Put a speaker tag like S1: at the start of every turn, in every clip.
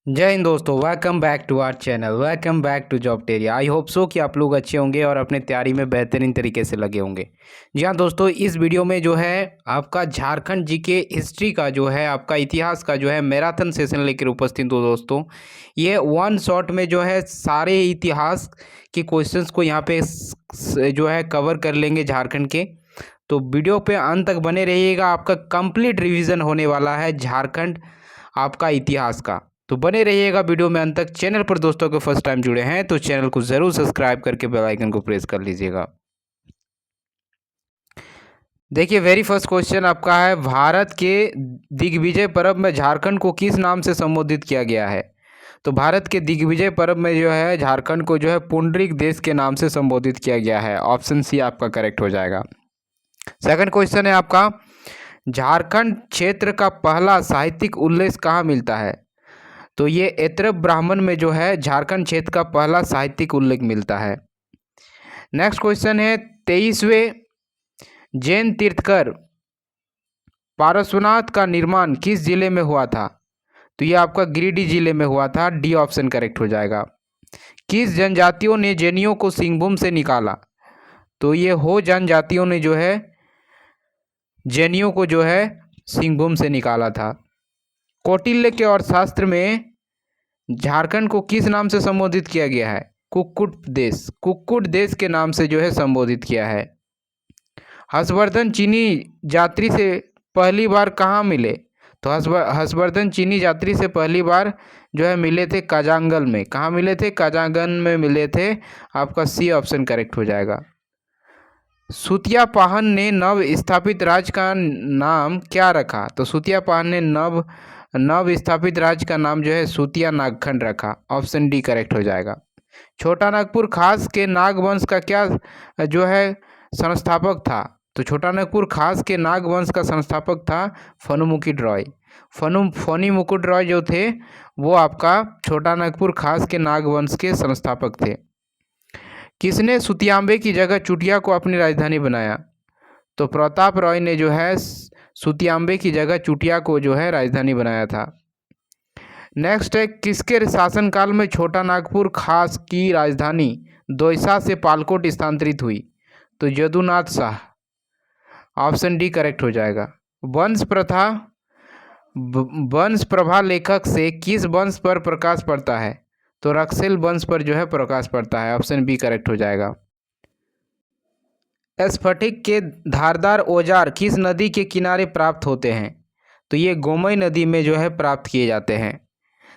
S1: जय हिंद दोस्तों, welcome back to our channel. Welcome back to Jobteria. I hope so कि आप लोग अच्छे होंगे और अपने तैयारी में बेहतरीन तरीके से लगे होंगे। जी हाँ दोस्तों, इस वीडियो में जो है आपका झारखंड जीके हिस्ट्री का जो है आपका इतिहास का जो है मैराथन सेशन लेकर उपस्थित हो दोस्तों। ये वन शॉट में जो है सारे इतिहास के क्वेश्चंस को यहाँ पे जो है कवर कर लेंगे झारखंड के। तो वीडियो पे अंत तक बने रहिएगा, आपका कंप्लीट रिवीजन होने वाला है झारखंड आपका इतिहास का। तो बने रहिएगा वीडियो में अंत तक। चैनल पर दोस्तों को फर्स्ट टाइम जुड़े हैं तो चैनल को ज़रूर सब्सक्राइब करके बेल आइकन को प्रेस कर लीजिएगा। देखिए, वेरी फर्स्ट क्वेश्चन आपका है, भारत के दिग्विजय पर्व में झारखंड को किस नाम से संबोधित किया गया है? तो भारत के दिग्विजय पर्व में जो है झारखंड को जो है पुंडरीक देश के नाम से संबोधित किया गया है। ऑप्शन सी आपका करेक्ट हो जाएगा। सेकंड क्वेश्चन है आपका, झारखंड क्षेत्र का पहला साहित्यिक उल्लेख कहाँ मिलता है? तो ये ऐतरेय ब्राह्मण में जो है झारखंड क्षेत्र का पहला साहित्यिक उल्लेख मिलता है। नेक्स्ट क्वेश्चन है, 23वें जैन तीर्थकर पार्श्वनाथ का निर्माण किस जिले में हुआ था? तो ये आपका गिरिडीह जिले में हुआ था। डी ऑप्शन करेक्ट हो जाएगा। किस जनजातियों ने जैनियों को सिंहभूम से निकाला? तो ये हो जनजातियों ने जो है जैनियों को जो है सिंहभूम से निकाला था। कौटिल्य के अर्थशास्त्र में झारखंड को किस नाम से संबोधित किया गया है? कुक्कुट देश। कुक्कुट देश के नाम से जो है संबोधित किया है। हर्षवर्धन चीनी यात्री से पहली बार कहाँ मिले? तो हर्षवर्धन चीनी यात्री से पहली बार जो है मिले थे काजांगल में। कहाँ मिले थे? काजांगल में मिले थे। आपका सी ऑप्शन करेक्ट हो जाएगा। सुतिया पाहन ने नव स्थापित राज्य का नाम क्या रखा? तो सुतिया पाहन ने नव स्थापित राज्य का नाम जो है सुतिया नागखंड रखा। ऑप्शन डी करेक्ट हो जाएगा। छोटा नागपुर खास के नाग वंश का क्या जो है संस्थापक था? तो छोटा नागपुर खास के नाग वंश का संस्थापक था फनुमुकुट रॉय। फनी मुकुट रॉय जो थे वो आपका छोटा नागपुर खास के नाग वंश के संस्थापक थे। किसने सुतियांबे की जगह चुटिया को अपनी राजधानी बनाया? तो प्रताप रॉय ने जो है सुतियांबे की जगह चुटिया को जो है राजधानी बनाया था। नेक्स्ट है, किसके शासनकाल में छोटा नागपुर खास की राजधानी दोईसा से पालकोट स्थानांतरित हुई? तो Yadunath Shah. Option D correct हो जाएगा। वंश प्रभा लेखक से किस वंश पर प्रकाश पड़ता है? तो रक्सेल वंश पर जो है प्रकाश पड़ता है। ऑप्शन बी करेक्ट हो जाएगा। स्फटिक के धारदार औजार किस नदी के किनारे प्राप्त होते हैं? तो ये गोमय नदी में जो है प्राप्त किए जाते हैं।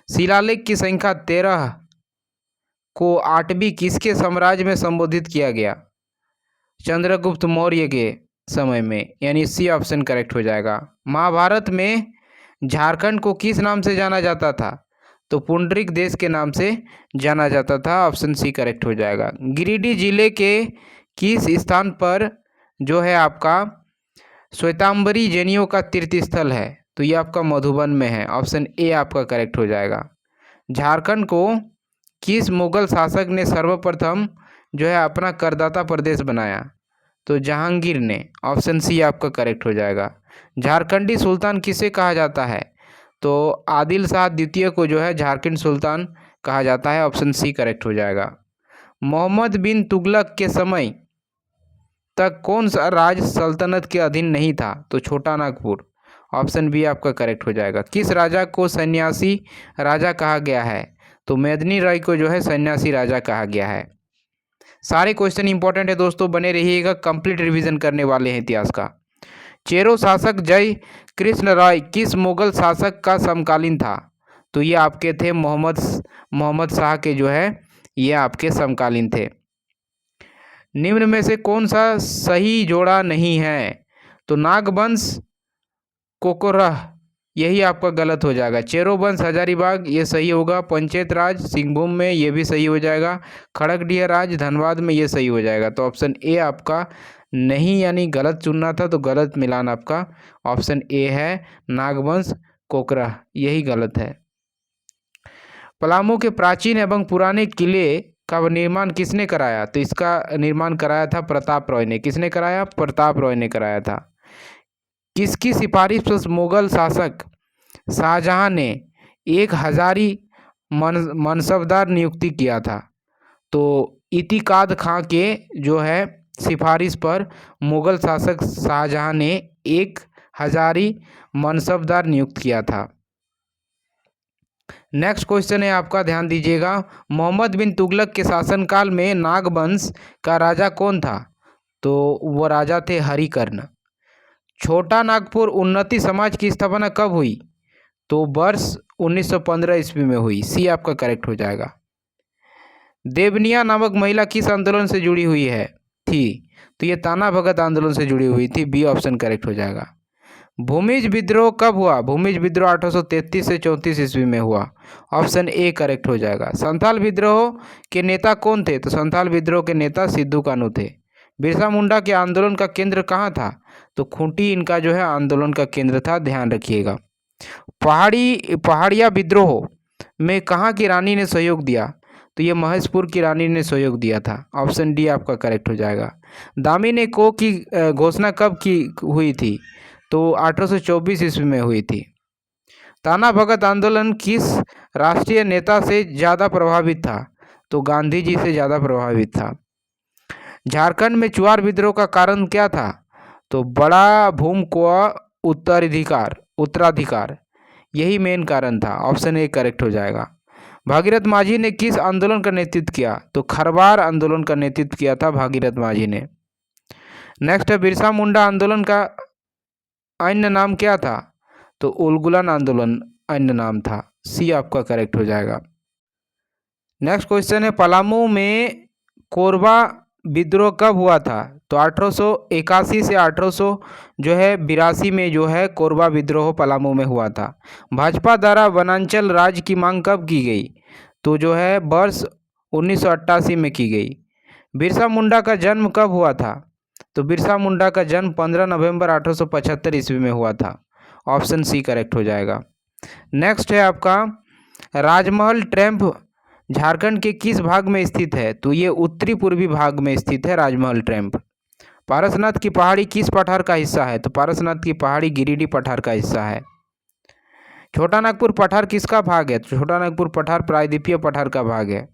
S1: शिलालेख की संख्या 13 को 8वीं किसके साम्राज्य में संबोधित किया गया? चंद्रगुप्त मौर्य के समय में, यानी सी ऑप्शन करेक्ट हो जाएगा। महाभारत में झारखंड को किस नाम से जाना जाता था? तो पुंडरीक देश के नाम से जाना जाता था। ऑप्शन सी करेक्ट हो जाएगा। गिरिडीह जिले के किस स्थान पर जो है आपका श्वेतांबरी जैनियों का तीर्थ स्थल है? तो ये आपका मधुबन में है। ऑप्शन ए आपका करेक्ट हो जाएगा। झारखंड को किस मुगल शासक ने सर्वप्रथम जो है अपना करदाता प्रदेश बनाया? तो जहांगीर ने। ऑप्शन सी आपका करेक्ट हो जाएगा। झारखंडी सुल्तान किसे कहा जाता है? तो आदिल शाह द्वितीय को जो है झारखंड सुल्तान कहा जाता है। ऑप्शन सी करेक्ट हो जाएगा। मोहम्मद बिन तुगलक के समय तक कौन सा राज्य सल्तनत के अधीन नहीं था? तो छोटा नागपुर। ऑप्शन बी आपका करेक्ट हो जाएगा। किस राजा को सन्यासी राजा कहा गया है? तो मेदिनी राय को जो है सन्यासी राजा कहा गया है। सारे क्वेश्चन इंपॉर्टेंट है दोस्तों, बने रहिएगा, कंप्लीट रिवीजन करने वाले हैं इतिहास का। चेरो शासक जय कृष्ण राय किस मुगल शासक का समकालीन था? तो ये आपके थे मोहम्मद शाह के जो है ये आपके समकालीन थे। निम्न में से कौन सा सही जोड़ा नहीं है? तो नागवंश कोकोरह यही आपका गलत हो जाएगा। चेरो वंश हजारीबाग ये सही होगा। पंचायत राज सिंहभूम में ये भी सही हो जाएगा। खड़गडिया राज धनबाद में ये सही हो जाएगा। तो ऑप्शन ए आपका नहीं, यानी गलत चुनना था, तो गलत मिलान आपका ऑप्शन ए है। नागवंश कोकरा यही गलत है। पलामू के प्राचीन एवं पुराने किले का निर्माण किसने कराया? तो इसका निर्माण कराया था प्रताप रॉय ने। किसने कराया? प्रताप रॉय ने कराया था। किसकी सिफारिश पर मुगल शासक शाहजहां ने एक हजारी मनसबदार नियुक्ति किया था। तो इतिकाद खां के जो है सिफारिश पर मुगल शासक शाहजहां ने एक हजारी मनसबदार नियुक्त किया था। नेक्स्ट क्वेश्चन है आपका, ध्यान दीजिएगा। मोहम्मद बिन तुगलक के शासनकाल में नागवंश का राजा कौन था? तो वो राजा थे हरिकर्ण। छोटा नागपुर उन्नति समाज की स्थापना कब हुई? तो वर्ष 1915 ईस्वी में हुई। सी आपका करेक्ट हो जाएगा। देवनिया नामक महिला किस आंदोलन से जुड़ी हुई थी? तो ये ताना भगत आंदोलन से जुड़ी हुई थी। बी ऑप्शन करेक्ट हो जाएगा। भूमिज विद्रोह कब हुआ? भूमिज विद्रोह 1833 से 34 ईस्वी में हुआ। ऑप्शन ए करेक्ट हो जाएगा। संथाल विद्रोह के नेता कौन थे? तो संथाल विद्रोह के नेता सिद्धू कान्हू थे। बिरसा मुंडा के आंदोलन का केंद्र कहाँ था? तो खूंटी इनका जो है आंदोलन का केंद्र था, ध्यान रखिएगा। पहाड़िया विद्रोह में कहाँ की रानी ने सहयोग दिया? तो ये महेशपुर की रानी ने सहयोग दिया था। ऑप्शन डी आपका करेक्ट हो जाएगा। दामिनी को की घोषणा कब की हुई थी? तो 1824 ईस्वी में हुई थी। ताना भगत आंदोलन किस राष्ट्रीय नेता से ज़्यादा प्रभावित था? तो गांधी जी से ज़्यादा प्रभावित था। झारखंड में चुआर विद्रोह का कारण क्या था? तो बड़ा भूमि को उत्तराधिकार यही मेन कारण था। ऑप्शन ए करेक्ट हो जाएगा। भागीरथ माझी ने किस आंदोलन का नेतृत्व किया? तो खरवार आंदोलन का नेतृत्व किया था भागीरथ माझी ने। नेक्स्ट है, बिरसा मुंडा आंदोलन का अन्य नाम क्या था? तो उलगुलान आंदोलन अन्य नाम था। सी आपका करेक्ट हो जाएगा। नेक्स्ट क्वेश्चन है, पलामू में कोरबा विद्रोह कब हुआ था? तो 1881 से 1882 में जो है कोरबा विद्रोह पलामू में हुआ था। भाजपा द्वारा वनांचल राज्य की मांग कब की गई? तो जो है वर्ष 1988 में की गई। बिरसा मुंडा का जन्म कब हुआ था? तो बिरसा मुंडा का जन्म 15 नवंबर 1875 ईस्वी में हुआ था। ऑप्शन सी करेक्ट हो जाएगा। नेक्स्ट है आपका, राजमहल टेम्प झारखंड के किस भाग में स्थित है? तो ये उत्तरी पूर्वी भाग में स्थित है राजमहल टेम्प। पारसनाथ की पहाड़ी किस पठार का हिस्सा है? तो पारसनाथ की पहाड़ी गिरिडीह पठार का हिस्सा है। छोटा नागपुर पठार किसका भाग है? तो छोटा नागपुर पठार प्रायद्वीपीय पठार का भाग है।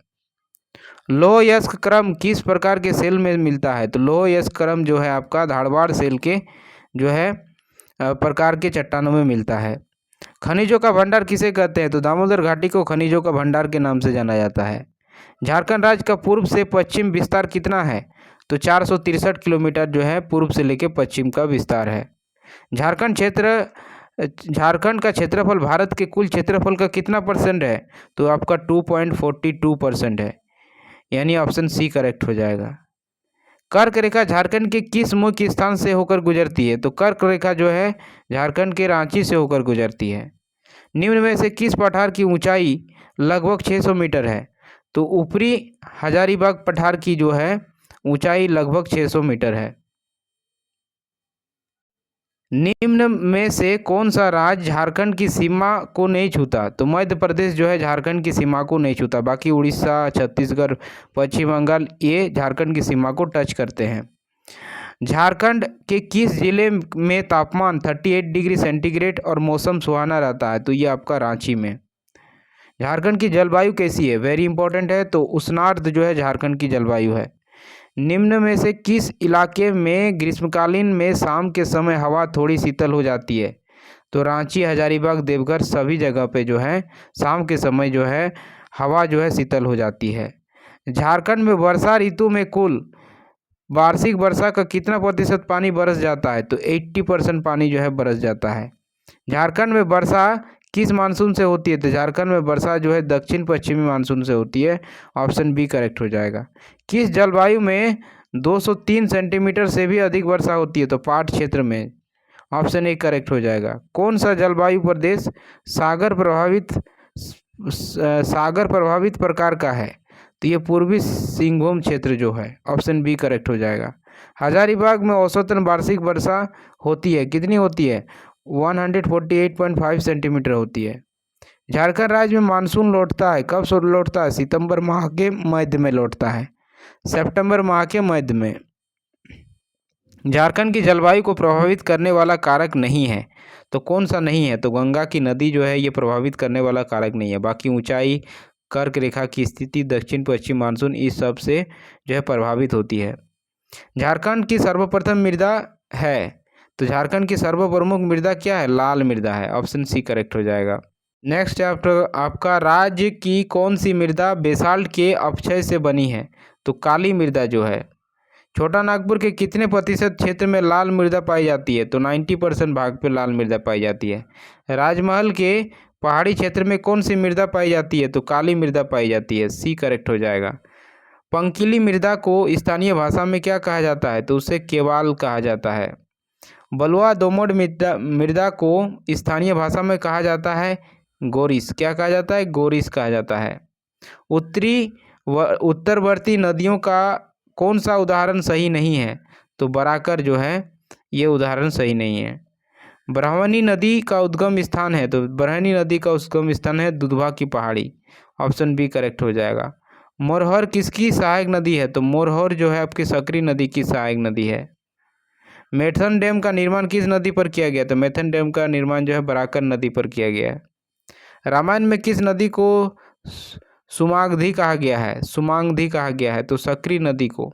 S1: लौह यस्क क्रम किस प्रकार के सेल में मिलता है? तो लौह यस्क क्रम जो है आपका धारवाड़ सेल के जो है प्रकार के चट्टानों में मिलता है। खनिजों का भंडार किसे कहते हैं? तो दामोदर घाटी को खनिजों का भंडार के नाम से जाना जाता है। झारखंड राज्य का पूर्व से पश्चिम विस्तार कितना है? तो 463 किलोमीटर जो है पूर्व से लेकर पश्चिम का विस्तार है। झारखंड का क्षेत्रफल भारत के कुल क्षेत्रफल का कितना % है? तो आपका 2.42% है, यानी ऑप्शन सी करेक्ट हो जाएगा। कर्क रेखा झारखंड के किस मुख्य स्थान से होकर गुजरती है? तो कर्क रेखा जो है झारखंड के रांची से होकर गुजरती है। निम्न में से किस पठार की ऊंचाई लगभग 600 मीटर है? तो ऊपरी हजारीबाग पठार की जो है ऊंचाई लगभग 600 मीटर है। निम्न में से कौन सा राज्य झारखंड की सीमा को नहीं छूता? तो मध्य प्रदेश जो है झारखंड की सीमा को नहीं छूता, बाकी उड़ीसा, छत्तीसगढ़, पश्चिम बंगाल ये झारखंड की सीमा को टच करते हैं। झारखंड के किस जिले में तापमान 38 डिग्री सेंटीग्रेड और मौसम सुहाना रहता है? तो ये आपका रांची में। झारखंड की जलवायु कैसी है? वेरी इंपॉर्टेंट है। तो उष्णार्द्र जो है झारखंड की जलवायु है। निम्न में से किस इलाके में ग्रीष्मकालीन में शाम के समय हवा थोड़ी शीतल हो जाती है? तो रांची, हजारीबाग, देवघर सभी जगह पे जो है शाम के समय जो है हवा जो है शीतल हो जाती है। झारखंड में वर्षा ऋतु में कुल वार्षिक वर्षा का कितना % पानी बरस जाता है? तो 80% पानी जो है बरस जाता है। झारखंड में वर्षा किस मानसून से होती है? तो झारखंड में वर्षा जो है दक्षिण पश्चिमी मानसून से होती है। ऑप्शन बी करेक्ट हो जाएगा। किस जलवायु में 203 सेंटीमीटर से भी अधिक वर्षा होती है? तो पाट क्षेत्र में। ऑप्शन ए करेक्ट हो जाएगा। कौन सा जलवायु प्रदेश सागर प्रभावित प्रकार का है? तो ये पूर्वी सिंहभूम क्षेत्र जो है। ऑप्शन बी करेक्ट हो जाएगा। हजारीबाग में औसतन वार्षिक वर्षा होती है, कितनी होती है? 148.5 सेंटीमीटर होती है। झारखंड राज्य में मानसून लौटता है, कब लौटता है? सितंबर माह के मध्य में लौटता है, सितंबर माह के मध्य में। झारखंड की जलवायु को प्रभावित करने वाला कारक नहीं है, तो कौन सा नहीं है? तो गंगा की नदी जो है ये प्रभावित करने वाला कारक नहीं है। बाकी ऊंचाई, कर्क रेखा की स्थिति, दक्षिण पश्चिम मानसून, इस सब से जो है प्रभावित होती है। झारखंड की सर्वप्रथम मृदा है, तो झारखंड की सर्वप्रमुख मृदा क्या है? लाल मृदा है। ऑप्शन सी करेक्ट हो जाएगा। नेक्स्ट चैप्टर आपका, राज्य की कौन सी मृदा बेसाल्ट के अपक्षय से बनी है? तो काली मृदा जो है। छोटा नागपुर के कितने प्रतिशत क्षेत्र में लाल मृदा पाई जाती है? तो 90% भाग पे लाल मृदा पाई जाती है। राजमहल के पहाड़ी क्षेत्र में कौन सी मृदा पाई जाती है? तो काली मृदा पाई जाती है। सी करेक्ट हो जाएगा। पंकीली मृदा को स्थानीय भाषा में क्या कहा जाता है? तो उसे केवाल कहा जाता है। बलुआ दोमट मृदा को स्थानीय भाषा में कहा जाता है गोरिस। क्या कहा जाता है? गोरिस कहा जाता है। उत्तरवर्ती नदियों का कौन सा उदाहरण सही नहीं है? तो बराकर जो है ये उदाहरण सही नहीं है। ब्राह्मणी नदी का उद्गम स्थान है, तो ब्राह्मणी नदी का उद्गम स्थान है दुधवा की पहाड़ी। ऑप्शन बी करेक्ट हो जाएगा। मोरहर किसकी सहायक नदी है? तो मोरहर जो है आपकी सकरी नदी की सहायक नदी है। मैथन डैम का निर्माण किस नदी पर किया गया? तो मैथन डैम का निर्माण जो है बराकर नदी पर किया गया है। रामायण में किस नदी को सुमांगधी कहा गया है? सुमांगधी कहा गया है, तो सकरी नदी को।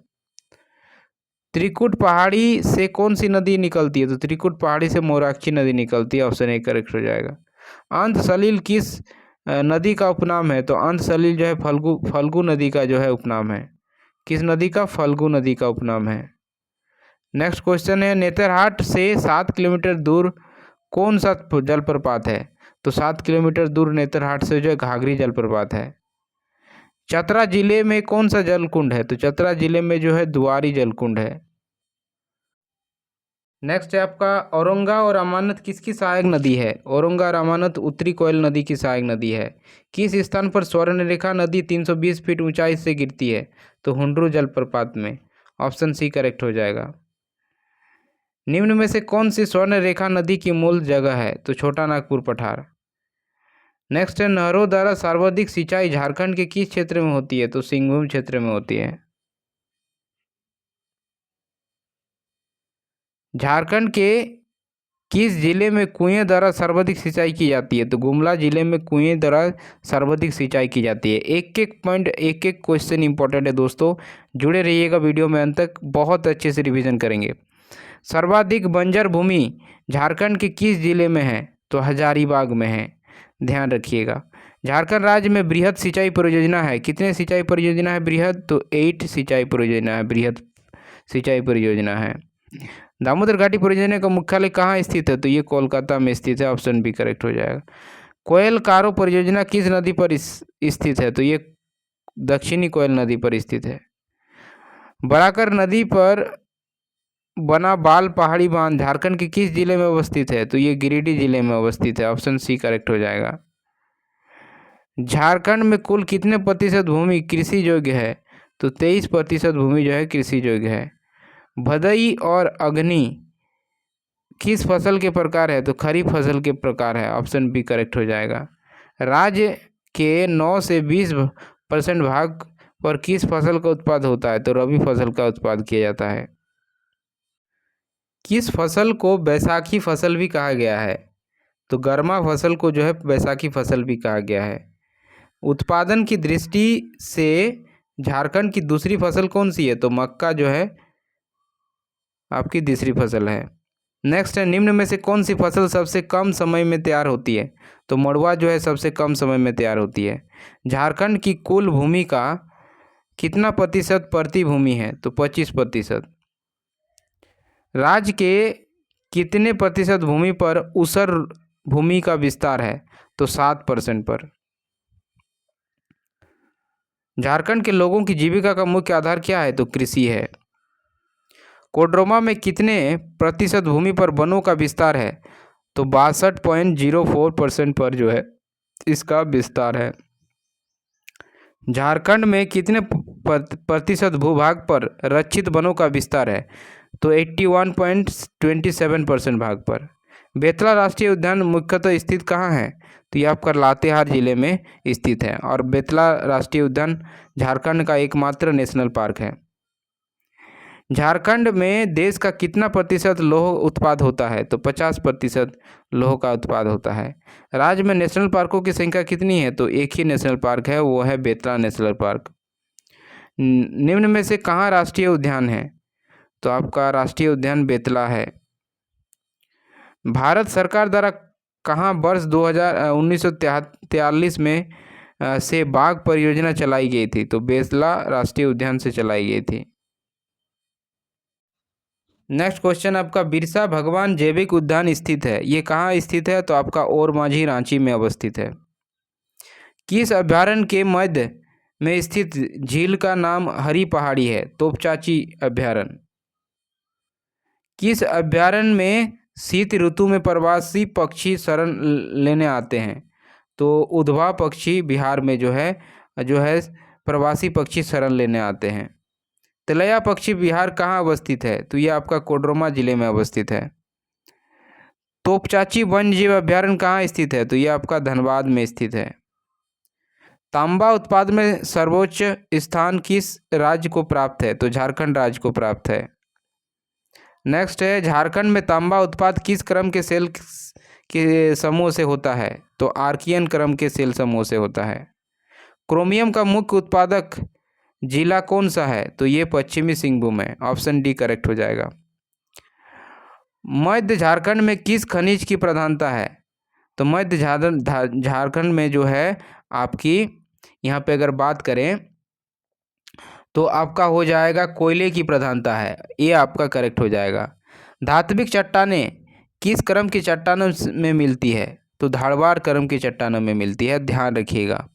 S1: त्रिकुट पहाड़ी से कौन सी नदी निकलती है? तो त्रिकुट पहाड़ी से मोराक्षी नदी निकलती है। ऑप्शन ए करेक्ट हो जाएगा। अंत सलील किस नदी का उपनाम है? तो अंत सलील जो है फल्गु नदी का जो है उपनाम है। किस नदी का? फल्गु नदी का उपनाम है। नेक्स्ट क्वेश्चन है, नेतरहाट से 7 किलोमीटर दूर कौन सा जलप्रपात है? तो 7 किलोमीटर दूर नेतरहाट से जो है घाघरी जलप्रपात है। चतरा जिले में कौन सा जलकुंड है? तो चतरा जिले में जो है दुआरी जलकुंड है। नेक्स्ट है आपका, औरंगा और अमानत किसकी सहायक नदी है? औरंगा और अमानत उत्तरी कोयल नदी की सहायक नदी है। किस स्थान पर स्वर्णरेखा नदी 320 फीट ऊंचाई से गिरती है? तो हुंड्रू जलप्रपात में। ऑप्शन सी करेक्ट हो जाएगा। निम्न में से कौन सी स्वर्णरेखा नदी की मूल जगह है? तो छोटा नागपुर पठार। नेक्स्ट है, नहरों द्वारा सर्वाधिक सिंचाई झारखंड के किस क्षेत्र में होती है? तो सिंहभूम क्षेत्र में होती है। झारखंड के किस जिले में कुएं द्वारा सर्वाधिक सिंचाई की जाती है? तो गुमला जिले में कुएं द्वारा सर्वाधिक सिंचाई की जाती है। एक एक पॉइंट, एक एक क्वेश्चन इंपॉर्टेंट है दोस्तों, जुड़े रहिएगा वीडियो में, अंत तक बहुत अच्छे से रिवीजन करेंगे। सर्वाधिक बंजर भूमि झारखंड के किस जिले में है? तो हजारीबाग में है, ध्यान रखिएगा। झारखंड राज्य में बृहद सिंचाई परियोजना है। कितने सिंचाई परियोजना है बृहद? तो 8 सिंचाई परियोजना है, बृहद सिंचाई परियोजना है। दामोदर घाटी परियोजना का मुख्यालय कहाँ स्थित है? तो ये कोलकाता में स्थित है। ऑप्शन बी करेक्ट हो जाएगा। कोयल कारो परियोजना किस नदी पर स्थित है? तो ये दक्षिणी कोयल नदी पर स्थित है। बराकर नदी पर बना बाल पहाड़ी बांध झारखंड के किस जिले में अवस्थित है? तो ये गिरिडीह जिले में अवस्थित है। ऑप्शन सी करेक्ट हो जाएगा। झारखंड में कुल कितने प्रतिशत भूमि कृषि योग्य है? तो 23% भूमि जो है कृषि योग्य है। भदई और अग्नि किस फसल के प्रकार है? तो खरीफ फसल के प्रकार है। ऑप्शन बी करेक्ट हो जाएगा। राज्य के 9 से 20% भाग पर किस फसल का उत्पाद होता है? तो रबी फसल का उत्पाद किया जाता है। किस फसल को बैसाखी फसल भी कहा गया है? तो गर्मा फसल को जो है बैसाखी फसल भी कहा गया है। उत्पादन की दृष्टि से झारखंड की दूसरी फसल कौन सी है? तो मक्का जो है आपकी दूसरी फसल है। नेक्स्ट है, निम्न में से कौन सी फसल सबसे कम समय में तैयार होती है? तो मड़ुआ जो है सबसे कम समय में तैयार होती है। झारखंड की कुल भूमि का कितना प्रतिशत परती भूमि है? तो 25%। राज्य के कितने प्रतिशत भूमि पर ऊसर भूमि का विस्तार है? तो 7% पर। झारखंड के लोगों की जीविका का मुख्य आधार क्या है? तो कृषि है। कोडरमा में कितने प्रतिशत भूमि पर वनों का विस्तार है? तो 62.04% पर जो है इसका विस्तार है। झारखंड में कितने प्रतिशत भूभाग पर रक्षित वनों का विस्तार है? तो 81.27% भाग पर। बेतला राष्ट्रीय उद्यान मुख्यतः स्थित कहाँ है? तो ये आपका लातेहार जिले में स्थित है, और बेतला राष्ट्रीय उद्यान झारखंड का एकमात्र नेशनल पार्क है। झारखंड में देश का कितना प्रतिशत लौह उत्पाद होता है? तो 50% लौह का उत्पाद होता है। राज्य में नेशनल पार्कों की संख्या कितनी है? तो एक ही नेशनल पार्क है, वो है बेतला नेशनल पार्क। निम्न में से कहाँ राष्ट्रीय उद्यान है? तो आपका राष्ट्रीय उद्यान बेतला है। भारत सरकार द्वारा कहाँ वर्ष 1943 में से बाघ परियोजना चलाई गई थी? तो बेतला राष्ट्रीय उद्यान से चलाई गई थी। नेक्स्ट क्वेश्चन आपका, बिरसा भगवान जैविक उद्यान स्थित है, ये कहाँ स्थित है? तो आपका ओरमांझी रांची में अवस्थित है। किस अभयारण्य के मध्य में स्थित झील का नाम हरी पहाड़ी है? तोपचाची अभयारण्य। किस अभयारण्य में शीत ऋतु में प्रवासी पक्षी शरण लेने आते हैं? तो उधवा पक्षी बिहार में जो है प्रवासी पक्षी शरण लेने आते हैं। तिलैया पक्षी बिहार कहाँ अवस्थित है? तो ये आपका कोडरमा जिले में अवस्थित है। तोपचाची वन्य जीव अभयारण्य कहाँ स्थित है? तो ये आपका धनबाद में स्थित है। तांबा उत्पाद में सर्वोच्च स्थान किस राज्य को प्राप्त है? तो झारखंड राज्य को प्राप्त है। नेक्स्ट है, झारखंड में तांबा उत्पाद किस क्रम के सेल के समूह से होता है? तो आर्कियन क्रम के सेल समूह से होता है। क्रोमियम का मुख्य उत्पादक जिला कौन सा है? तो ये पश्चिमी सिंहभूम है। ऑप्शन डी करेक्ट हो जाएगा। मध्य झारखंड में किस खनिज की प्रधानता है? तो मध्य झारखंड में जो है आपकी यहाँ पे अगर बात करें तो आपका हो जाएगा कोयले की प्रधानता है, ये आपका करेक्ट हो जाएगा। धात्विक चट्टानें किस क्रम की चट्टानों में मिलती है? तो धारवाड़ क्रम की चट्टानों में मिलती है, ध्यान रखिएगा।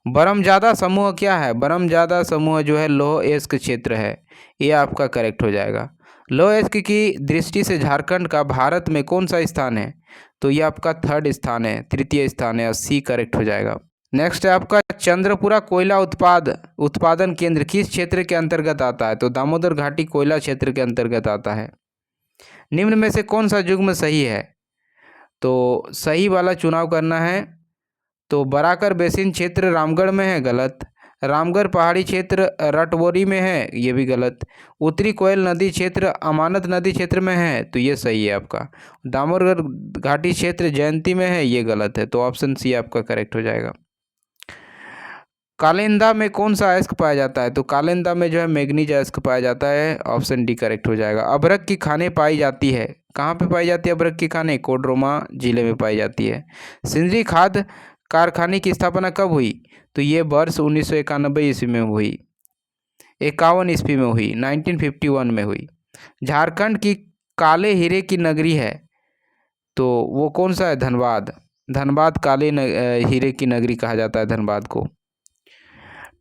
S1: बरमजादा समूह क्या है? बरमजादा समूह जो है लौह अयस्क क्षेत्र है, ये आपका करेक्ट हो जाएगा। लौह अयस्क की दृष्टि से झारखंड का भारत में कौन सा स्थान है? तो ये आपका थर्ड स्थान है, तृतीय स्थान है, सी करेक्ट हो जाएगा। नेक्स्ट है आपका, चंद्रपुरा कोयला उत्पादन केंद्र किस क्षेत्र के अंतर्गत आता है? तो दामोदर घाटी कोयला क्षेत्र के अंतर्गत आता है। निम्न में से कौन सा युग्म सही है? तो सही वाला चुनाव करना है। तो बराकर बेसिन क्षेत्र रामगढ़ में है, गलत। रामगढ़ पहाड़ी क्षेत्र रटवोरी में है, ये भी गलत। उत्तरी कोयल नदी क्षेत्र अमानत नदी क्षेत्र में है, तो ये सही है आपका। दामोदर घाटी क्षेत्र जयंती में है, ये गलत है। तो ऑप्शन सी आपका करेक्ट हो जाएगा। कालिंदा में कौन सा अयस्क पाया जाता है? तो कालिंदा में जो है मैग्नीज अयस्क पाया जाता है, ऑप्शन डी करेक्ट हो जाएगा। अभ्रक की खानें पाई जाती है, कहाँ पे पाई जाती है अभ्रक की खानें? कोडरमा जिले में पाई जाती है। सिंदरी खाद कारखाने की स्थापना कब हुई? तो ये वर्ष 1991 ईस्वी में हुई, 51 ईस्वी में हुई, 1951 में हुई। झारखंड की काले हीरे की नगरी है, तो वो कौन सा है? धनबाद। धनबाद काले हीरे की नगरी कहा जाता है धनबाद को।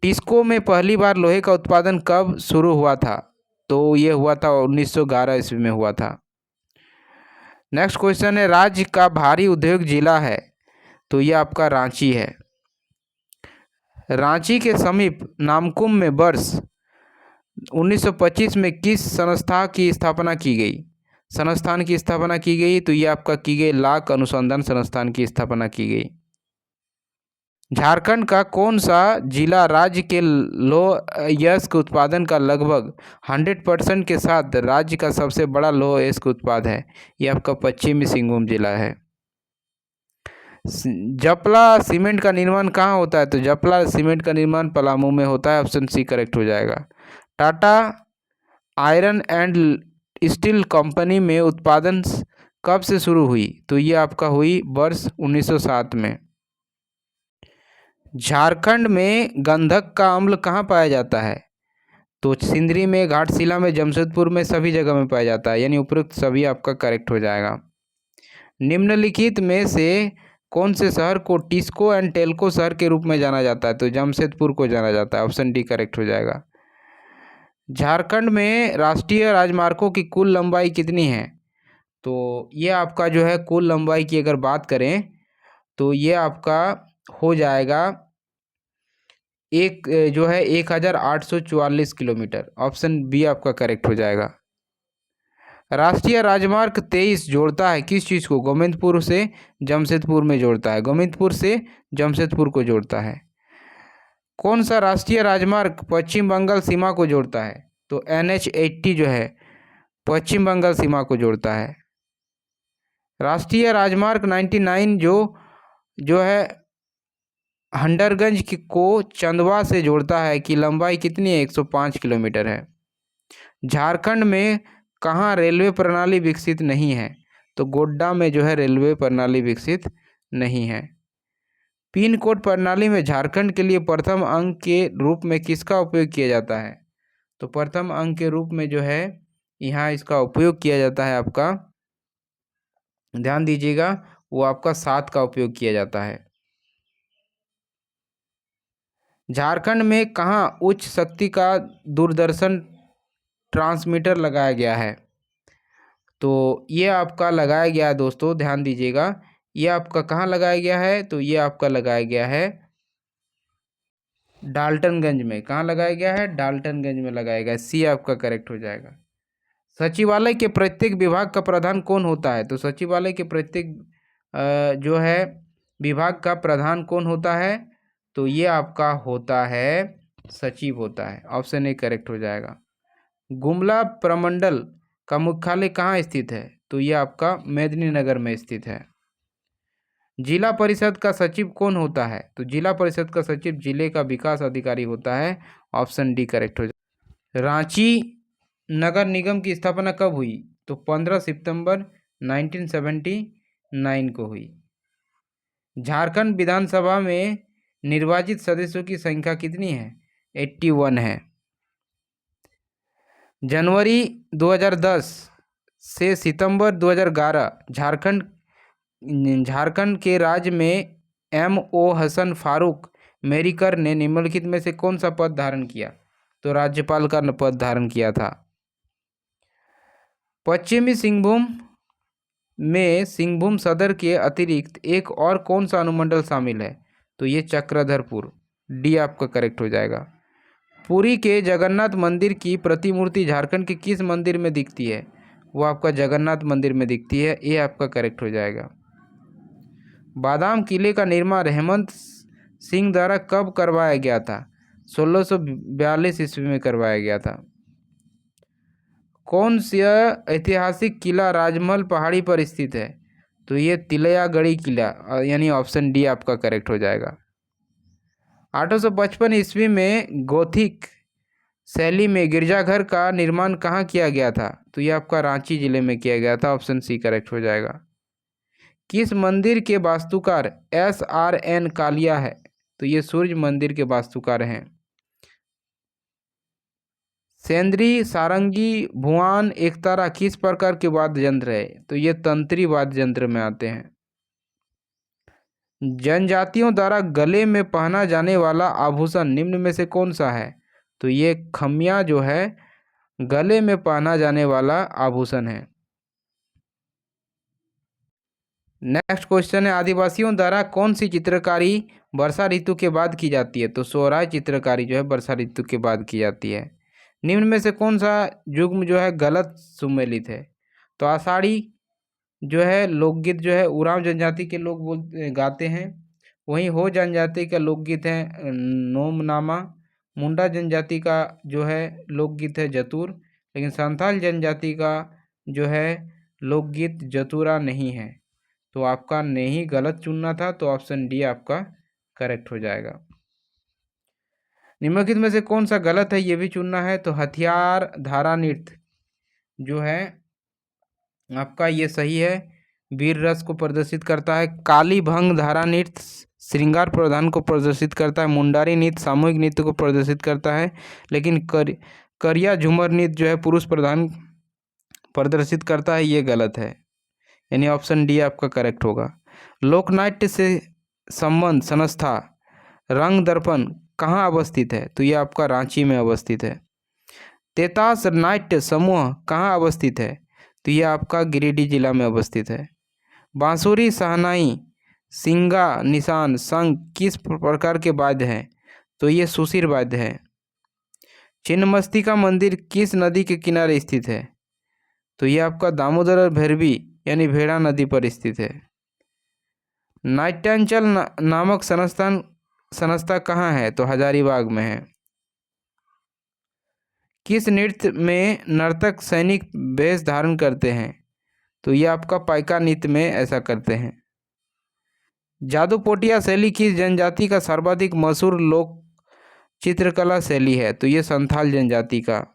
S1: टिस्को में पहली बार लोहे का उत्पादन कब शुरू हुआ था? तो ये हुआ था 1911 ईस्वी में हुआ था। नेक्स्ट क्वेश्चन है, राज्य का भारी उद्योग जिला है, तो ये आपका रांची है। रांची के समीप नामकुम में वर्ष 1925 में किस संस्थान की स्थापना की गई? तो ये आपका की गई लाख अनुसंधान संस्थान की स्थापना की गई। झारखंड का कौन सा जिला राज्य के लौह अयस्क उत्पादन का लगभग 100% के साथ राज्य का सबसे बड़ा लौह अयस्क उत्पाद है? ये आपका पश्चिमी सिंहभूम जिला है। जपला सीमेंट का निर्माण कहाँ होता है? तो जपला सीमेंट का निर्माण पलामू में होता है, ऑप्शन सी करेक्ट हो जाएगा। Tata iron and steel company में उत्पादन कब से शुरू हुई? तो ये आपका हुई वर्ष 1907 में। झारखंड में गंधक का अम्ल कहाँ पाया जाता है? तो सिंदरी में, घाटशिला में, जमशेदपुर में, सभी जगह में पाया जाता है, यानी उपरोक्त सभी आपका करेक्ट हो जाएगा। निम्नलिखित में से कौन से शहर को टिस्को एंड टेल्को शहर के रूप में जाना जाता है? तो जमशेदपुर को जाना जाता है, ऑप्शन डी करेक्ट हो जाएगा। झारखंड में राष्ट्रीय राजमार्गों की कुल लंबाई कितनी है? तो ये आपका जो है कुल लंबाई की अगर बात करें तो ये आपका हो जाएगा एक जो है 1844 किलोमीटर, ऑप्शन बी आपका करेक्ट हो जाएगा। राष्ट्रीय राजमार्ग 23 जोड़ता है किस चीज़ को? गोविंदपुर से जमशेदपुर में जोड़ता है, गोविंदपुर से जमशेदपुर को जोड़ता है। कौन सा राष्ट्रीय राजमार्ग पश्चिम बंगाल सीमा को जोड़ता है? तो NH80 जो है पश्चिम बंगाल सीमा को जोड़ता है। राष्ट्रीय राजमार्ग 99 जो है हंडरगंज को चंदवा से जोड़ता है की लंबाई कितनी है? 105 किलोमीटर है। झारखंड में कहाँ रेलवे प्रणाली विकसित नहीं है? तो गोड्डा में जो है रेलवे प्रणाली विकसित नहीं है। पिन कोड प्रणाली में झारखंड के लिए प्रथम अंक के रूप में किसका उपयोग किया जाता है? तो प्रथम अंक के रूप में जो है यहाँ इसका उपयोग किया जाता है, आपका ध्यान दीजिएगा, वो आपका 7 का उपयोग किया जाता है। झारखंड में कहाँ उच्च शक्ति का दूरदर्शन ट्रांसमीटर लगाया गया है? तो ये आपका लगाया गया है दोस्तों, ध्यान दीजिएगा, ये आपका कहाँ लगाया गया है? तो ये आपका लगाया गया है डाल्टनगंज में। कहाँ लगाया गया है? डाल्टनगंज में लगाया गया है। सी आपका करेक्ट हो जाएगा। सचिवालय के प्रत्येक विभाग का प्रधान कौन होता है? तो सचिवालय के प्रत्येक जो है विभाग का प्रधान कौन होता है? तो ये आपका होता है सचिव होता है। ऑप्शन ए करेक्ट हो जाएगा। गुमला प्रमंडल का मुख्यालय कहाँ स्थित है? तो ये आपका मेदिनीनगर में स्थित है। जिला परिषद का सचिव कौन होता है? तो जिला परिषद का सचिव जिले का विकास अधिकारी होता है। ऑप्शन डी करेक्ट हो जाएगा। रांची नगर निगम की स्थापना कब हुई? तो 15 सितंबर 1979 को हुई। झारखंड विधानसभा में निर्वाचित सदस्यों की संख्या कितनी है? 81 है। जनवरी 2010 से सितंबर 2011 झारखंड के राज्य में MO हसन फारूक मेरिकर ने निम्नलिखित में से कौन सा पद धारण किया? तो राज्यपाल का पद धारण किया था। पश्चिमी सिंहभूम में सिंहभूम सदर के अतिरिक्त एक और कौन सा अनुमंडल शामिल है? तो ये चक्रधरपुर। डी आपका करेक्ट हो जाएगा। पुरी के जगन्नाथ मंदिर की प्रतिमूर्ति झारखंड के किस मंदिर में दिखती है? वो आपका जगन्नाथ मंदिर में दिखती है। ये आपका करेक्ट हो जाएगा। बादाम किले का निर्माण हेमंत सिंह द्वारा कब करवाया गया था? 1642 ईस्वी में करवाया गया था। कौन सा ऐतिहासिक किला राजमहल पहाड़ी पर स्थित है? तो ये तिलैयागढ़ी किला, यानी ऑप्शन डी आपका करेक्ट हो जाएगा। 855 ईस्वी में गोथिक शैली में गिरजाघर का निर्माण कहाँ किया गया था? तो ये आपका रांची जिले में किया गया था। ऑप्शन सी करेक्ट हो जाएगा। किस मंदिर के वास्तुकार SRN कालिया है? तो ये सूर्य मंदिर के वास्तुकार हैं। सेंद्री, सारंगी, भुआन, एकतारा किस प्रकार के वाद्य यंत्र है? तो ये तंत्री वाद्य यंत्र में आते हैं। जनजातियों द्वारा गले में पहना जाने वाला आभूषण निम्न में से कौन सा है? तो ये खमिया जो है गले में पहना जाने वाला आभूषण है। नेक्स्ट क्वेश्चन है, आदिवासियों द्वारा कौन सी चित्रकारी वर्षा ऋतु के बाद की जाती है? तो सोहराय चित्रकारी जो है वर्षा ऋतु के बाद की जाती है। निम्न में से कौन सा युग्म जो है गलत सुमेलित है? तो आषाढ़ी जो है लोकगीत जो है उरांव जनजाति के लोग गाते हैं। वहीं हो जनजाति का लोकगीत है नोमनामा। मुंडा जनजाति का जो है लोकगीत है जतुर। लेकिन संथाल जनजाति का जो है लोकगीत जतुरा नहीं है। तो आपका नहीं गलत चुनना था, तो ऑप्शन डी आपका करेक्ट हो जाएगा। निम्नलिखित में से कौन सा गलत है ये भी चुनना है। तो हथियार धारा नृत्य जो है आपका ये सही है, वीर रस को प्रदर्शित करता है। काली भंग धारा नृत्य श्रृंगार प्रधान को प्रदर्शित करता है। मुंडारी नृत्य सामूहिक नृत्य को प्रदर्शित करता है। लेकिन करिया झूमर नृत्य जो है पुरुष प्रधान प्रदर्शित करता है, ये गलत है, यानी ऑप्शन डी आपका करेक्ट होगा। लोकनाट्य से संबंध संस्था रंग दर्पण कहाँ अवस्थित है? तो ये आपका रांची में अवस्थित है। तेतास नाट्य समूह कहाँ अवस्थित है? तो ये आपका गिरिडीह जिला में अवस्थित है। बांसुरी, शहनाई, सिंगा, निशान, शंख किस प्रकार के वाद्य हैं? तो ये सुशिर वाद्य है। छिन्नमस्तिका मंदिर किस नदी के किनारे स्थित है? तो ये आपका दामोदर और भैरवी यानी भेड़ा नदी पर स्थित है। नाट्यांचल नामक संस्था कहाँ है? तो हजारीबाग में है। किस नृत्य में नर्तक सैनिक वेश धारण करते हैं? तो ये आपका पाइका नृत्य में ऐसा करते हैं। जादूपोटिया शैली किस जनजाति का सर्वाधिक मशहूर लोक चित्रकला शैली है? तो ये संथाल जनजाति का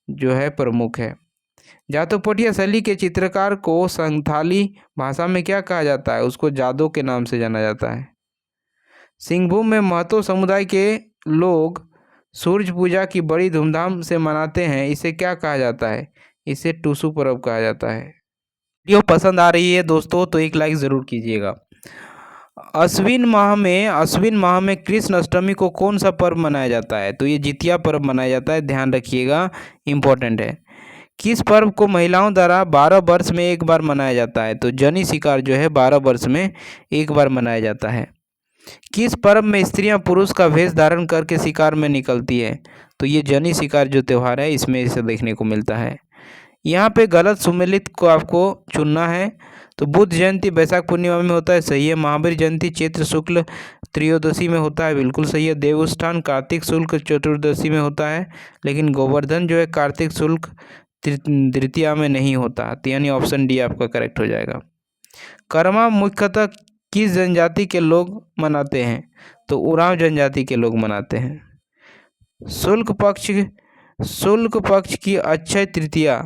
S1: जो है प्रमुख है। जादूपोटिया शैली के चित्रकार को संथाली भाषा में क्या कहा जाता है? उसको जादू के नाम से जाना जाता है। सिंहभूम में महतो समुदाय के लोग सूर्य पूजा की बड़ी धूमधाम से मनाते हैं, इसे क्या कहा जाता है? इसे टूसू पर्व कहा जाता है। वीडियो पसंद आ रही है दोस्तों तो एक लाइक ज़रूर कीजिएगा। अश्विन माह में कृष्ण अष्टमी को कौन सा पर्व मनाया जाता है? तो ये जितिया पर्व मनाया जाता है, ध्यान रखिएगा, इम्पोर्टेंट है। किस पर्व को महिलाओं द्वारा 12 वर्ष में एक बार मनाया जाता है? तो जनी शिकार जो है 12 वर्ष में एक बार मनाया जाता है। किस पर्व में स्त्रियां पुरुष का वेश धारण करके शिकार में निकलती है? तो ये जनी शिकार जो त्यौहार है इसमें इसे देखने को मिलता है। यहाँ पे गलत सुमेलित को आपको चुनना है। तो बुद्ध जयंती बैसाख पूर्णिमा में होता है, सही है। महावीर जयंती चैत्र शुक्ल त्रयोदशी में होता है, बिल्कुल सही है। देवस्थान कार्तिक शुक्ल चतुर्दशी में होता है, लेकिन गोवर्धन जो है कार्तिक शुक्ल तृतीया में नहीं होता, तो यानी ऑप्शन डी आपका करेक्ट हो जाएगा। कर्मा मुख्यतः किस जनजाति के लोग मनाते हैं? तो उरांव जनजाति के लोग मनाते हैं। शुक्ल पक्ष की अक्षय तृतीया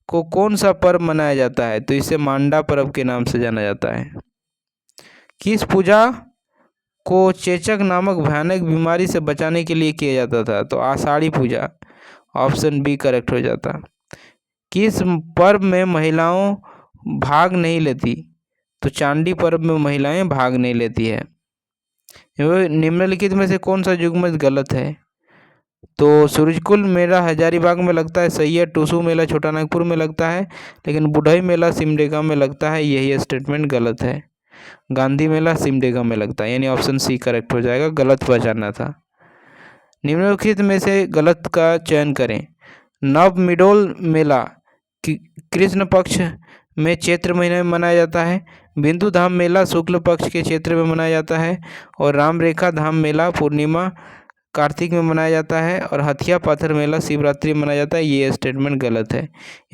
S1: को कौन सा पर्व मनाया जाता है? तो इसे मांडा पर्व के नाम से जाना जाता है। किस पूजा को चेचक नामक भयानक बीमारी से बचाने के लिए किया जाता था? तो आषाढ़ी पूजा, ऑप्शन बी करेक्ट हो जाता। किस पर्व में महिलाओं भाग नहीं लेती? तो चांडी पर्व में महिलाएं भाग नहीं लेती है। निम्नलिखित में से कौन सा युग्मज गलत है? तो सूरजकुल मेला हजारीबाग में लगता है, सही है। टूसू मेला छोटानागपुर में लगता है, लेकिन बुढ़ई मेला सिमडेगा में लगता है, यही स्टेटमेंट गलत है। गांधी मेला सिमडेगा में लगता है, यानी ऑप्शन सी करेक्ट हो जाएगा, गलत पहचानना था। निम्नलिखित में से गलत का चयन करें। नवमिडोल मेला कृष्ण पक्ष में चैत्र महीने में मनाया जाता है। बिंदु धाम मेला शुक्ल पक्ष के क्षेत्र में मनाया जाता है, और राम रेखा धाम मेला पूर्णिमा कार्तिक में मनाया जाता है, और हथिया पाथर मेला शिवरात्रि में मनाया जाता है। ये स्टेटमेंट गलत है,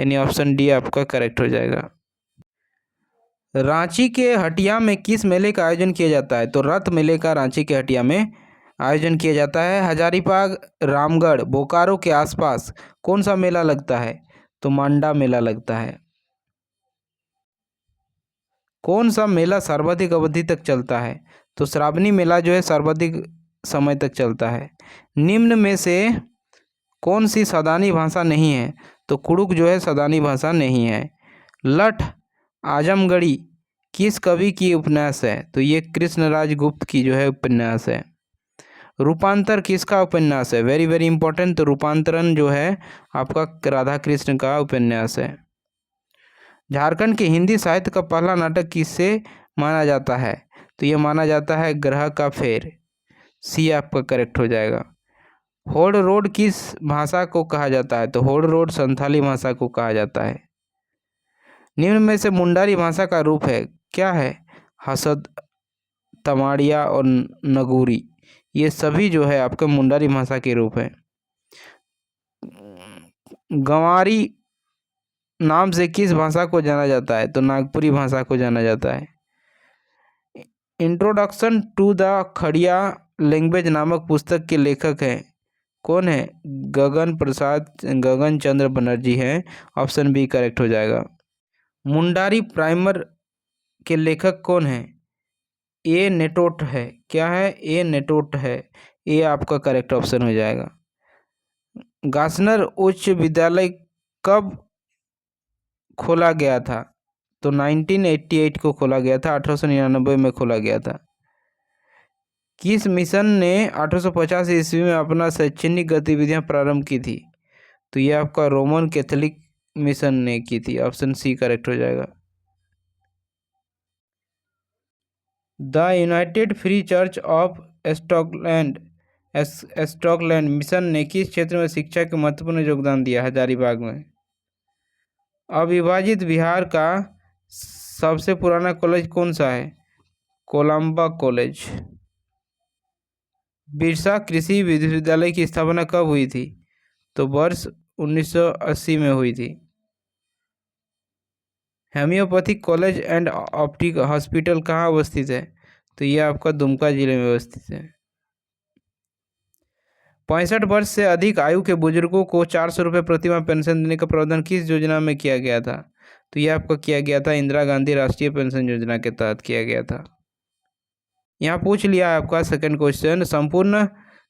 S1: यानी ऑप्शन डी आपका करेक्ट हो जाएगा। रांची के हटिया में किस मेले का आयोजन किया जाता है? तो रथ मेले का रांची के हटिया में आयोजन किया जाता है। हजारीबाग, रामगढ़, बोकारो के आसपास कौन सा मेला लगता है? तो मांडा मेला लगता है। कौन सा मेला सर्वाधिक अवधि तक चलता है? तो श्रावणी मेला जो है सर्वाधिक समय तक चलता है। निम्न में से कौन सी सदानी भाषा नहीं है? तो कुड़ुक जो है सदानी भाषा नहीं है। लठ आजमगढ़ी किस कवि की उपन्यास है? तो ये कृष्णराज गुप्त की जो है उपन्यास है। रूपांतर किसका उपन्यास है? Very very important. तो रूपांतरण जो है आपका राधा कृष्ण का उपन्यास है। झारखंड के हिंदी साहित्य का पहला नाटक किससे माना जाता है? तो ये माना जाता है ग्रह का फेर, सी आपका करेक्ट हो जाएगा। होड़ रोड किस भाषा को कहा जाता है? तो होड़ रोड संथाली भाषा को कहा जाता है। निम्न में से मुंडारी भाषा का रूप है क्या है? हसद, तमाड़िया और नगूरी, ये सभी जो है आपके मुंडारी भाषा के रूप हैं। गंवारी नाम से किस भाषा को जाना जाता है? तो नागपुरी भाषा को जाना जाता है। Introduction to the Kharia language नामक पुस्तक के लेखक हैं कौन है? गगन चंद्र बनर्जी हैं, ऑप्शन बी करेक्ट हो जाएगा। मुंडारी प्राइमर के लेखक कौन है? ए नेटोट है, क्या है? ए नेटोट है, ये आपका करेक्ट ऑप्शन हो जाएगा। गासनर उच्च विद्यालय कब खोला गया था? तो 1988 को खोला गया था, 1899 में खोला गया था। किस मिशन ने 1850 ईस्वी में अपना शैक्षणिक गतिविधियां प्रारंभ की थी? तो यह आपका रोमन कैथोलिक मिशन ने की थी, ऑप्शन सी करेक्ट हो जाएगा। The United Free Church of Scotland mission ने किस क्षेत्र में शिक्षा के महत्वपूर्ण योगदान दिया? हजारीबाग में। अविभाजित बिहार का सबसे पुराना कॉलेज कौन सा है? Columba college. बिरसा कृषि विश्वविद्यालय की स्थापना कब हुई थी? तो तो वर्ष 1980 में हुई थी। Homeopathic college and optic hospital कहाँ अवस्थित है? तो ये आपका दुमका जिले में अवस्थित है। 65 वर्ष से अधिक आयु के बुजुर्गों को 400 रुपये प्रतिमाह पेंशन देने का प्रावधान किस योजना में किया गया था? तो ये आपका किया गया था इंदिरा गांधी राष्ट्रीय पेंशन योजना के तहत किया गया था। यहाँ पूछ लिया आपका सेकंड क्वेश्चन, संपूर्ण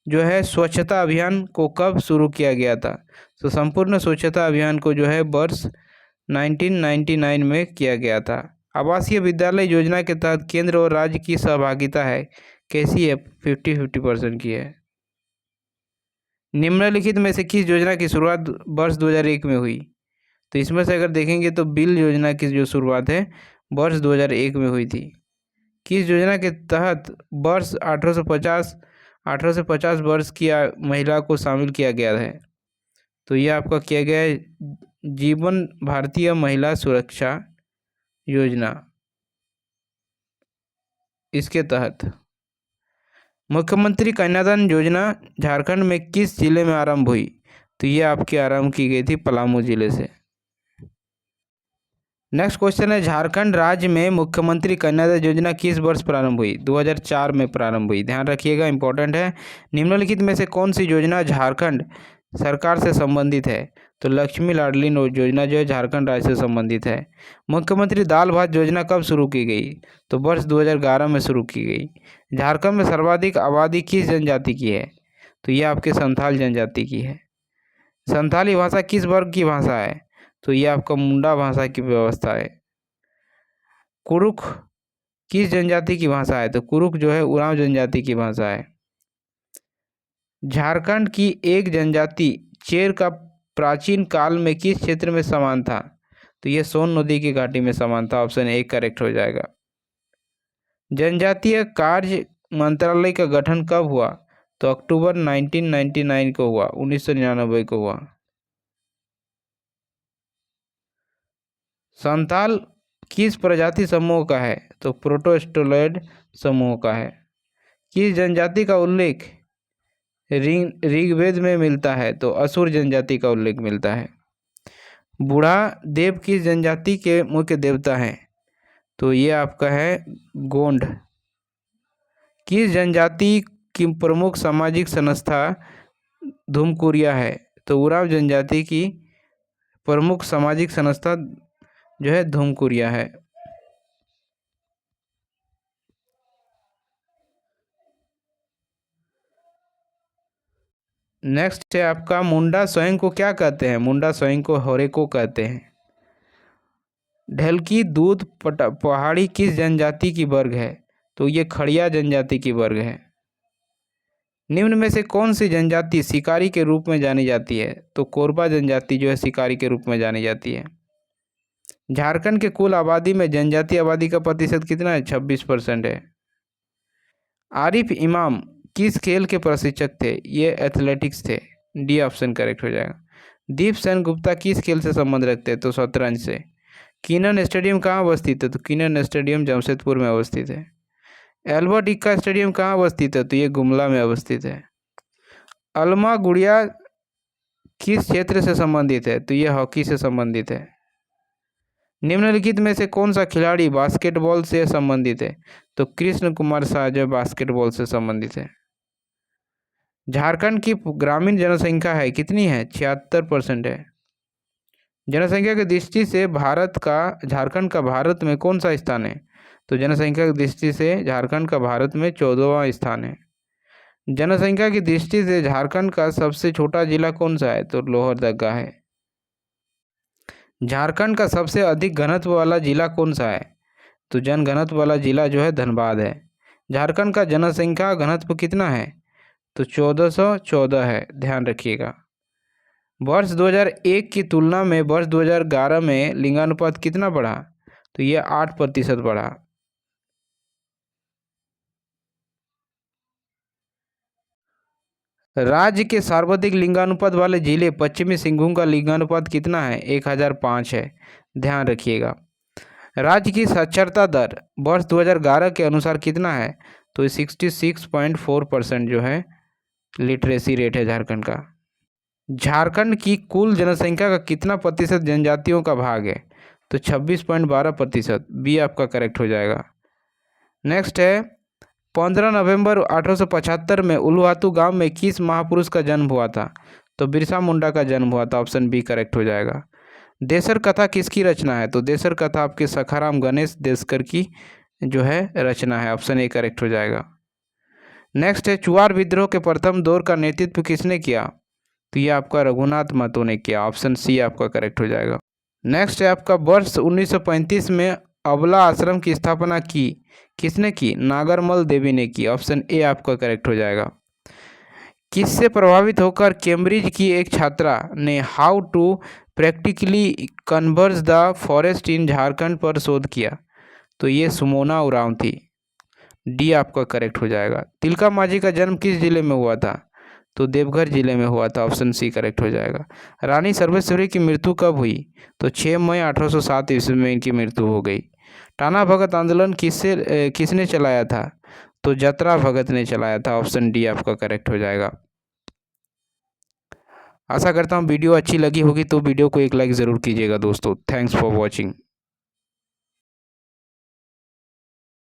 S1: जो है स्वच्छता अभियान को कब शुरू किया गया था? तो संपूर्ण स्वच्छता अभियान को जो है वर्ष 1999 में किया गया था। आवासीय विद्यालय योजना के तहत केंद्र और राज्य की सहभागिता है, कैसी है? 50-50% की है। निम्नलिखित में से किस योजना की शुरुआत वर्ष 2001 में हुई? तो इसमें से अगर देखेंगे तो बिल योजना की जो शुरुआत है वर्ष 2001 में हुई थी। किस योजना के तहत वर्ष 1850 वर्ष की महिला को शामिल किया गया है? तो यह आपका किया गया है जीवन भारतीय महिला सुरक्षा योजना, इसके तहत। मुख्यमंत्री कन्यादान योजना झारखंड में किस जिले में आरंभ हुई? तो ये आपकी आरंभ की गई थी पलामू जिले से। नेक्स्ट क्वेश्चन है, झारखंड राज्य में मुख्यमंत्री कन्यादान योजना किस वर्ष प्रारंभ हुई? 2004 में प्रारंभ हुई, ध्यान रखिएगा, इंपॉर्टेंट है। निम्नलिखित में से कौन सी योजना झारखंड सरकार से संबंधित है? तो लक्ष्मी लाडली योजना जो है झारखंड राज्य से संबंधित है। मुख्यमंत्री दाल भात योजना कब शुरू की गई? तो वर्ष 2011 में शुरू की गई। झारखंड में सर्वाधिक आबादी किस जनजाति की है? तो यह आपके संथाल जनजाति की है। संथाली भाषा किस वर्ग की भाषा है? तो यह आपका मुंडा भाषा की व्यवस्था है। कुरुख किस जनजाति की भाषा है? तो कुरुख जो है उरांव जनजाति की भाषा है। झारखंड की एक जनजाति चेर का प्राचीन काल में किस क्षेत्र में समान था? तो यह सोन नदी की घाटी में समान था, ऑप्शन ए करेक्ट हो जाएगा। जनजातीय कार्य मंत्रालय का गठन कब हुआ? तो अक्टूबर 1999 को हुआ, 1999 को हुआ। संथाल किस प्रजाति समूह का है? तो प्रोटोस्टोलॉयड समूह का है। किस जनजाति का उल्लेख ऋग्वेद में मिलता है? तो असुर जनजाति का उल्लेख मिलता है। बूढ़ा देव किस जनजाति के मुख्य देवता हैं? तो ये आपका है गोंड। किस जनजाति की प्रमुख सामाजिक संस्था धूमकुरिया है? तो उरांव जनजाति की प्रमुख सामाजिक संस्था जो है धूमकुरिया है। नेक्स्ट है आपका, मुंडा स्वयं को क्या कहते हैं? मुंडा स्वयं को होरे को कहते हैं। ढलकी दूध पहाड़ी किस जनजाति की वर्ग है? तो ये खड़िया जनजाति की वर्ग है। निम्न में से कौन सी जनजाति शिकारी के रूप में जानी जाती है? तो कोरबा जनजाति जो है शिकारी के रूप में जानी जाती है। झारखंड के कुल आबादी में जनजातीय आबादी का प्रतिशत कितना है? 26% है। आरिफ इमाम किस खेल के प्रशिक्षक थे? ये एथलेटिक्स थे, डी ऑप्शन करेक्ट हो जाएगा। दीप सेन गुप्ता किस खेल से संबंध रखते हैं? तो शतरंज से। किनन स्टेडियम कहाँ अवस्थित है? तो किनन स्टेडियम जमशेदपुर में अवस्थित है। एल्बर्ट इक्का स्टेडियम कहाँ अवस्थित है? तो ये गुमला में अवस्थित है। अलमा गुड़िया किस क्षेत्र से संबंधित है? तो ये हॉकी से संबंधित है। निम्नलिखित में से कौन सा खिलाड़ी बास्केटबॉल से संबंधित है? तो कृष्ण कुमार शाह जो बास्केटबॉल से संबंधित है। झारखंड की ग्रामीण जनसंख्या है कितनी है? 76% है। जनसंख्या की दृष्टि से झारखंड का भारत में कौन सा स्थान है? तो जनसंख्या की दृष्टि से झारखंड का भारत में 14वां स्थान है। जनसंख्या की दृष्टि से झारखंड का सबसे छोटा जिला कौन सा है? तो लोहरदगा है। झारखंड का सबसे अधिक घनत्व वाला जिला कौन सा है? तो जनघनत्व वाला जिला जो है धनबाद है। झारखंड का जनसंख्या घनत्व कितना है? तो 1414 है, ध्यान रखिएगा। वर्ष 2001 की तुलना में वर्ष 2011 में लिंगानुपात कितना बढ़ा? तो यह 8% बढ़ा। राज्य के सर्वाधिक लिंगानुपात वाले जिले पश्चिमी सिंहभूम का लिंगानुपात कितना है? 1005 है, ध्यान रखिएगा। राज्य की साक्षरता दर वर्ष 2011 के अनुसार कितना है? तो 66.4% जो है लिटरेसी रेट है झारखंड का। झारखंड की कुल जनसंख्या का कितना प्रतिशत जनजातियों का भाग है? तो 26.12%। बी आपका करेक्ट हो जाएगा। नेक्स्ट है 15 नवंबर 1875 में उल्हातू गांव में किस महापुरुष का जन्म हुआ था? तो बिरसा मुंडा का जन्म हुआ था। ऑप्शन बी करेक्ट हो जाएगा। देसर कथा किसकी रचना है? तो देसर कथा आपके सखाराम गणेश देशकर की जो है रचना है। ऑप्शन ए करेक्ट हो जाएगा। नेक्स्ट है चुआर विद्रोह के प्रथम दौर का नेतृत्व किसने किया? तो ये आपका रघुनाथ महतो ने किया। ऑप्शन सी आपका करेक्ट हो जाएगा। नेक्स्ट है आपका वर्ष 1935 में अबला आश्रम की स्थापना की किसने की? नागरमल देवी ने की। ऑप्शन ए आपका करेक्ट हो जाएगा। किससे प्रभावित होकर कैम्ब्रिज की एक छात्रा ने how to practically converge the forest in Jharkhand पर शोध किया? तो ये सुमोना उरांव थी। डी आपका करेक्ट हो जाएगा। तिलका मांझी का जन्म किस जिले में हुआ था? तो देवघर जिले में हुआ था। ऑप्शन सी करेक्ट हो जाएगा। रानी सर्वेश्वरी की मृत्यु कब हुई? तो 6 मई 1807 ईस्वी में इनकी मृत्यु हो गई। टाना भगत आंदोलन किसने चलाया था? तो जतरा भगत ने चलाया था। ऑप्शन डी आपका करेक्ट हो जाएगा। आशा करता हूँ वीडियो अच्छी लगी होगी तो वीडियो को एक लाइक ज़रूर कीजिएगा दोस्तों। Thanks for watching.